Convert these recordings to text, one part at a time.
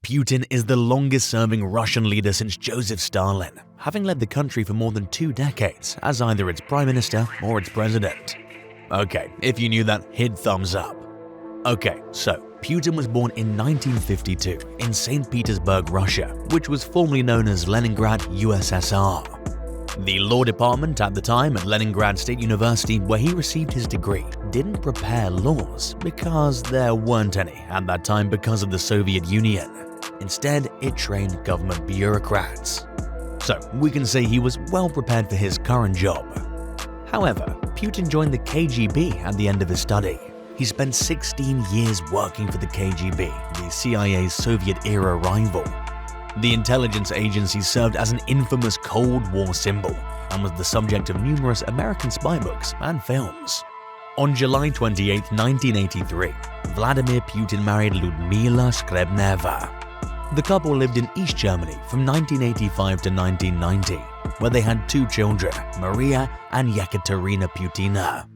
Putin is the longest-serving Russian leader since Joseph Stalin, having led the country for more than 2 decades as either its prime minister or its president. Okay, if you knew that, hit thumbs up. Okay, so Putin was born in 1952 in St. Petersburg, Russia, which was formerly known as Leningrad, USSR. The law department at the time at Leningrad State University, where he received his degree, didn't prepare laws because there weren't any at that time because of the Soviet Union. Instead, it trained government bureaucrats. So we can say he was well prepared for his current job. However, Putin joined the KGB at the end of his study. He spent 16 years working for the KGB, the CIA's Soviet-era rival. The intelligence agency served as an infamous Cold War symbol and was the subject of numerous American spy books and films. On July 28, 1983, Vladimir Putin married Lyudmila Shkrebneva. The couple lived in East Germany from 1985 to 1990, where they had 2 children, Maria and Yekaterina Putina.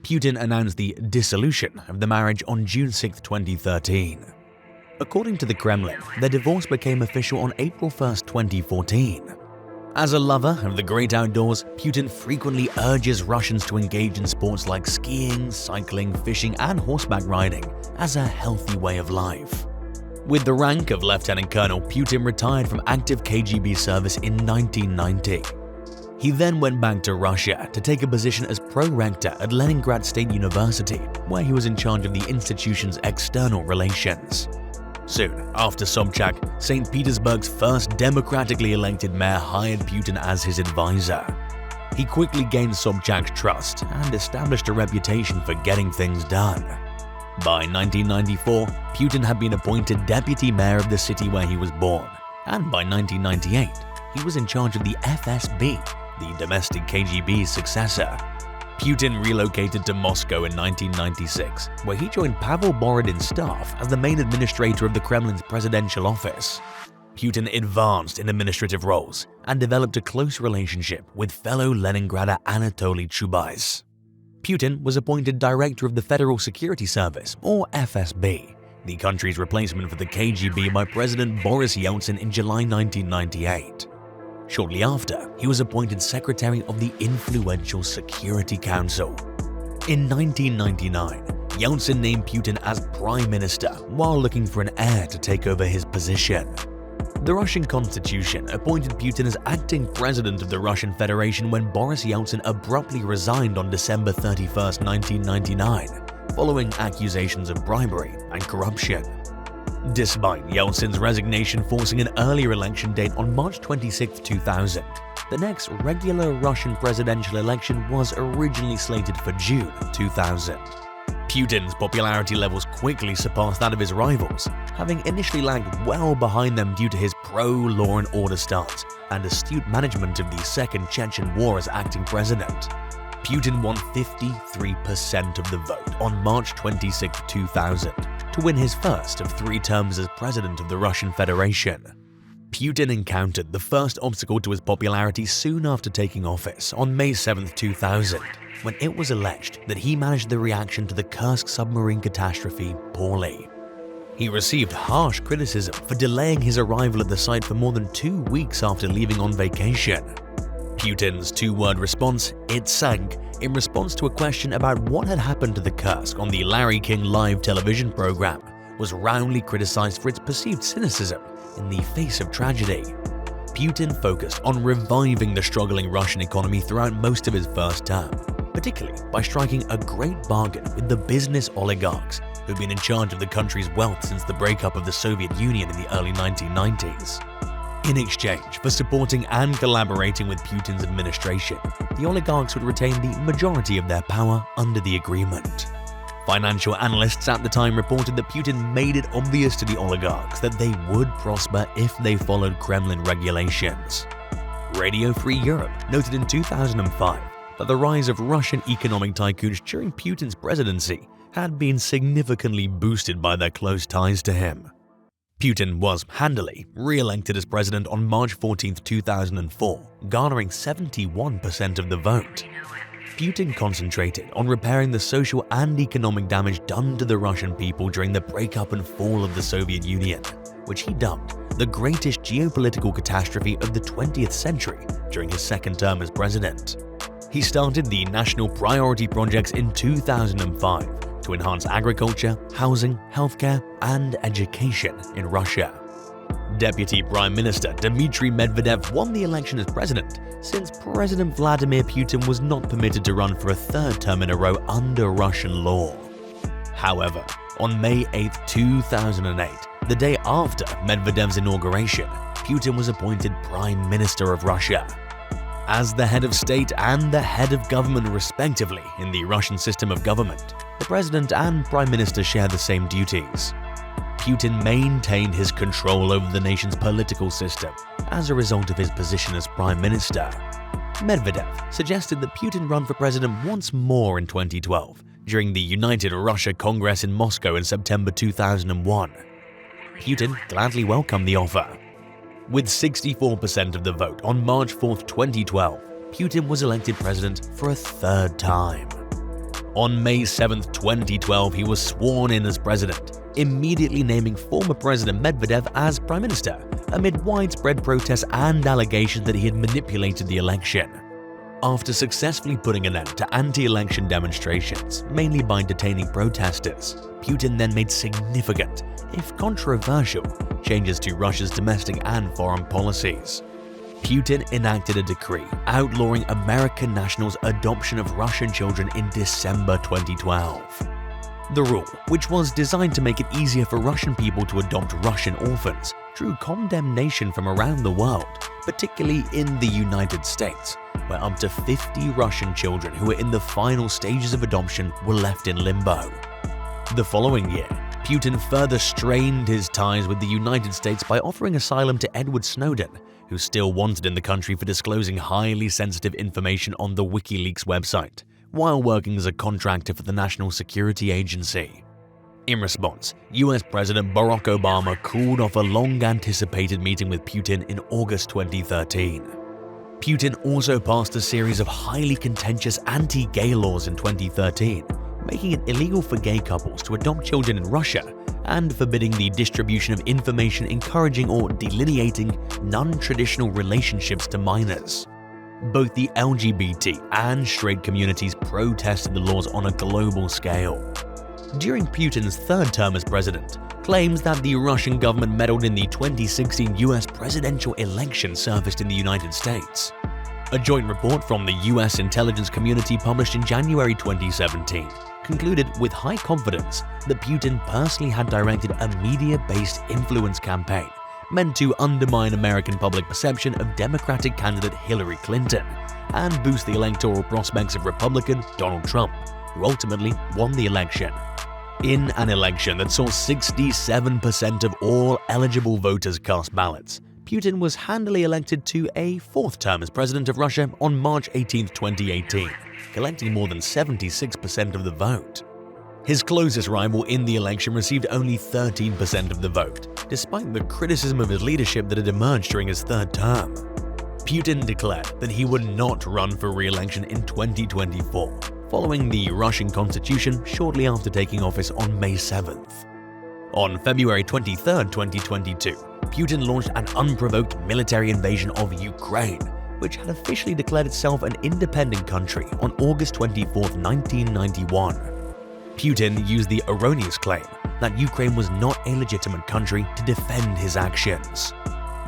Putin announced the dissolution of the marriage on June 6, 2013. According to the Kremlin, their divorce became official on April 1, 2014. As a lover of the great outdoors, Putin frequently urges Russians to engage in sports like skiing, cycling, fishing, and horseback riding as a healthy way of life. With the rank of Lieutenant Colonel, Putin retired from active KGB service in 1990. He then went back to Russia to take a position as pro-rector at Leningrad State University, where he was in charge of the institution's external relations. Soon after Sobchak, St. Petersburg's first democratically elected mayor hired Putin as his advisor. He quickly gained Sobchak's trust and established a reputation for getting things done. By 1994, Putin had been appointed deputy mayor of the city where he was born, and by 1998, he was in charge of the FSB, the domestic KGB's successor. Putin relocated to Moscow in 1996, where he joined Pavel Borodin's staff as the main administrator of the Kremlin's presidential office. Putin advanced in administrative roles and developed a close relationship with fellow Leningrader Anatoly Chubais. Putin was appointed director of the Federal Security Service, or FSB, the country's replacement for the KGB by President Boris Yeltsin in July 1998. Shortly after, he was appointed secretary of the influential Security Council. In 1999, Yeltsin named Putin as prime minister while looking for an heir to take over his position. The Russian constitution appointed Putin as acting president of the Russian Federation when Boris Yeltsin abruptly resigned on December 31, 1999, following accusations of bribery and corruption. Despite Yeltsin's resignation forcing an earlier election date on March 26, 2000, the next regular Russian presidential election was originally slated for June 2000. Putin's popularity levels quickly surpassed that of his rivals, having initially lagged well behind them due to his pro-law and order stance and astute management of the Second Chechen War as acting president. Putin won 53% of the vote on March 26, 2000, to win his first of 3 terms as president of the Russian Federation. Putin encountered the first obstacle to his popularity soon after taking office on May 7, 2000, when it was alleged that he managed the reaction to the Kursk submarine catastrophe poorly. He received harsh criticism for delaying his arrival at the site for more than 2 weeks after leaving on vacation. Putin's 2-word response, "It sank," in response to a question about what had happened to the Kursk on the Larry King live television program, was roundly criticized for its perceived cynicism in the face of tragedy. Putin focused on reviving the struggling Russian economy throughout most of his first term, particularly by striking a great bargain with the business oligarchs who'd been in charge of the country's wealth since the breakup of the Soviet Union in the early 1990s. In exchange for supporting and collaborating with Putin's administration, the oligarchs would retain the majority of their power under the agreement. Financial analysts at the time reported that Putin made it obvious to the oligarchs that they would prosper if they followed Kremlin regulations. Radio Free Europe noted in 2005 that the rise of Russian economic tycoons during Putin's presidency had been significantly boosted by their close ties to him. Putin was handily re-elected as president on March 14, 2004, garnering 71% of the vote. Putin concentrated on repairing the social and economic damage done to the Russian people during the breakup and fall of the Soviet Union, which he dubbed the greatest geopolitical catastrophe of the 20th century during his second term as president. He started the National Priority Projects in 2005 to enhance agriculture, housing, healthcare, and education in Russia. Deputy Prime Minister Dmitry Medvedev won the election as president since President Vladimir Putin was not permitted to run for a third term in a row under Russian law. However, on May 8, 2008, the day after Medvedev's inauguration, Putin was appointed Prime Minister of Russia. As the head of state and the head of government respectively in the Russian system of government, the president and prime minister share the same duties. Putin maintained his control over the nation's political system as a result of his position as prime minister. Medvedev suggested that Putin run for president once more in 2012 during the United Russia Congress in Moscow in September 2001. Putin gladly welcomed the offer. With 64% of the vote on March 4, 2012, Putin was elected president for a third time. On May 7, 2012, he was sworn in as president, immediately naming former President Medvedev as prime minister, amid widespread protests and allegations that he had manipulated the election. After successfully putting an end to anti-election demonstrations, mainly by detaining protesters, Putin then made significant, if controversial, changes to Russia's domestic and foreign policies. Putin enacted a decree outlawing American nationals' adoption of Russian children in December 2012. The rule, which was designed to make it easier for Russian people to adopt Russian orphans, drew condemnation from around the world, particularly in the United States, where up to 50 Russian children who were in the final stages of adoption were left in limbo. The following year, Putin further strained his ties with the United States by offering asylum to Edward Snowden, who's still wanted in the country for disclosing highly sensitive information on the WikiLeaks website, while working as a contractor for the National Security Agency. In response, US President Barack Obama called off a long-anticipated meeting with Putin in August 2013. Putin also passed a series of highly contentious anti-gay laws in 2013, making it illegal for gay couples to adopt children in Russia and forbidding the distribution of information encouraging or delineating non-traditional relationships to minors. Both the LGBT and straight communities protested the laws on a global scale. During Putin's third term as president, claims that the Russian government meddled in the 2016 US presidential election surfaced in the United States. A joint report from the US intelligence community published in January 2017 concluded with high confidence that Putin personally had directed a media-based influence campaign meant to undermine American public perception of Democratic candidate Hillary Clinton and boost the electoral prospects of Republican Donald Trump, who ultimately won the election. In an election that saw 67% of all eligible voters cast ballots, Putin was handily elected to a fourth term as president of Russia on March 18, 2018, collecting more than 76% of the vote. His closest rival in the election received only 13% of the vote, despite the criticism of his leadership that had emerged during his third term. Putin declared that he would not run for re-election in 2024, following the Russian constitution shortly after taking office on May 7th. On February 23, 2022, Putin launched an unprovoked military invasion of Ukraine, which had officially declared itself an independent country on August 24, 1991. Putin used the erroneous claim that Ukraine was not a legitimate country to defend his actions.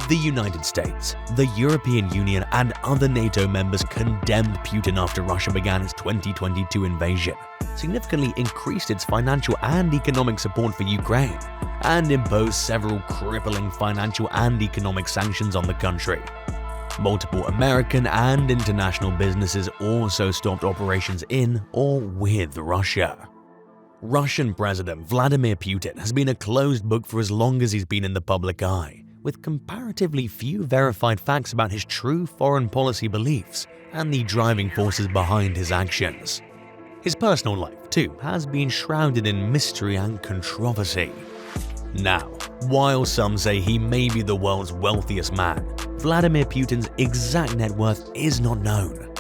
The United States, the European Union, and other NATO members condemned Putin after Russia began its 2022 invasion, significantly increased its financial and economic support for Ukraine, and imposed several crippling financial and economic sanctions on the country. Multiple American and international businesses also stopped operations in or with Russia. Russian President Vladimir Putin has been a closed book for as long as he's been in the public eye, with comparatively few verified facts about his true foreign policy beliefs and the driving forces behind his actions. His personal life, too, has been shrouded in mystery and controversy. Now, while some say he may be the world's wealthiest man, Vladimir Putin's exact net worth is not known.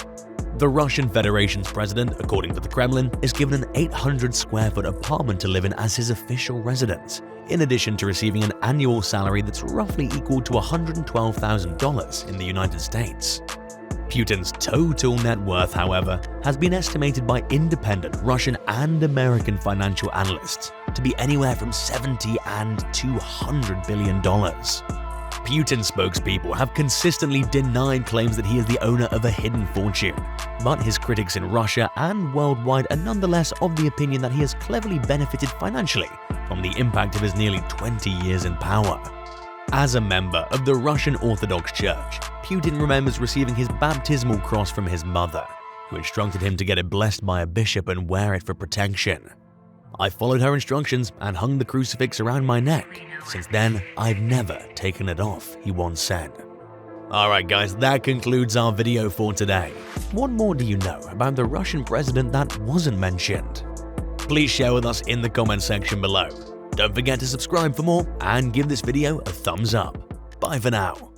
The Russian Federation's president, according to the Kremlin, is given an 800 square foot apartment to live in as his official residence, in addition to receiving an annual salary that's roughly equal to $112,000 in the United States. Putin's total net worth, however, has been estimated by independent Russian and American financial analysts to be anywhere from $70 and $200 billion. Putin's spokespeople have consistently denied claims that he is the owner of a hidden fortune, but his critics in Russia and worldwide are nonetheless of the opinion that he has cleverly benefited financially from the impact of his nearly 20 years in power. As a member of the Russian Orthodox Church, Putin remembers receiving his baptismal cross from his mother, who instructed him to get it blessed by a bishop and wear it for protection. I followed her instructions and hung the crucifix around my neck. Since then, I've never taken it off, he once said. Alright guys, that concludes our video for today. What more do you know about the Russian president that wasn't mentioned? Please share with us in the comment section below. Don't forget to subscribe for more and give this video a thumbs up. Bye for now.